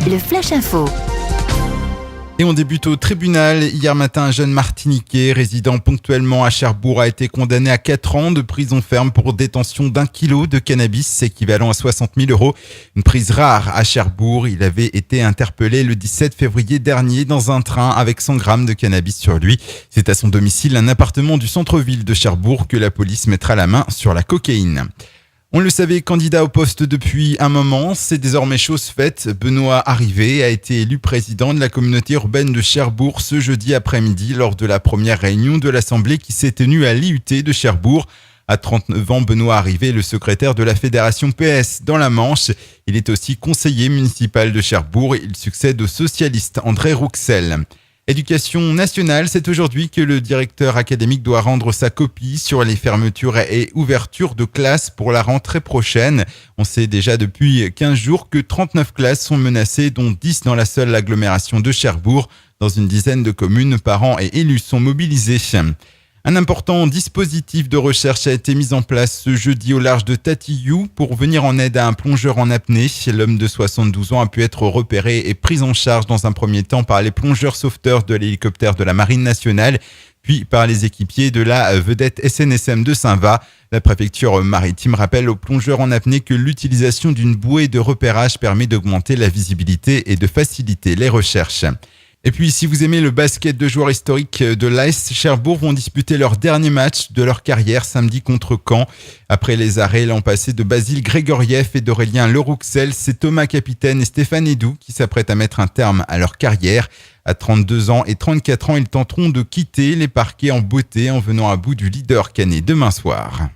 Le Flash Info. Et on débute au tribunal. Hier matin, un jeune Martiniquais résidant ponctuellement à Cherbourg a été condamné à 4 ans de prison ferme pour détention d'1 kilo de cannabis, équivalent à 60 000 €. Une prise rare à Cherbourg. Il avait été interpellé le 17 février dernier dans un train avec 100 grammes de cannabis sur lui. C'est à son domicile, un appartement du centre-ville de Cherbourg, que la police mettra la main sur la cocaïne. On le savait, candidat au poste depuis un moment, c'est désormais chose faite. Benoît Arrivé a été élu président de la communauté urbaine de Cherbourg ce jeudi après-midi lors de la première réunion de l'Assemblée qui s'est tenue à l'IUT de Cherbourg. À 39 ans, Benoît Arrivé est le secrétaire de la fédération PS dans la Manche. Il est aussi conseiller municipal de Cherbourg. Il succède au socialiste André Rouxel. Éducation nationale, c'est aujourd'hui que le directeur académique doit rendre sa copie sur les fermetures et ouvertures de classes pour la rentrée prochaine. On sait déjà depuis 15 jours que 39 classes sont menacées, dont 10 dans la seule agglomération de Cherbourg. Dans une dizaine de communes, parents et élus sont mobilisés. Un important dispositif de recherche a été mis en place ce jeudi au large de Tatillou pour venir en aide à un plongeur en apnée. L'homme de 72 ans a pu être repéré et pris en charge dans un premier temps par les plongeurs sauveteurs de l'hélicoptère de la Marine nationale, puis par les équipiers de la vedette SNSM de Saint-Va. La préfecture maritime rappelle aux plongeurs en apnée que l'utilisation d'une bouée de repérage permet d'augmenter la visibilité et de faciliter les recherches. Et puis, si vous aimez le basket, deux joueurs historiques de l'AS Cherbourg vont disputer leur dernier match de leur carrière samedi contre Caen. Après les arrêts l'an passé de Basile Grégoriev et d'Aurélien Lerouxel, c'est Thomas Capitaine et Stéphane Hédou qui s'apprêtent à mettre un terme à leur carrière. À 32 ans et 34 ans, ils tenteront de quitter les parquets en beauté en venant à bout du leader canet demain soir.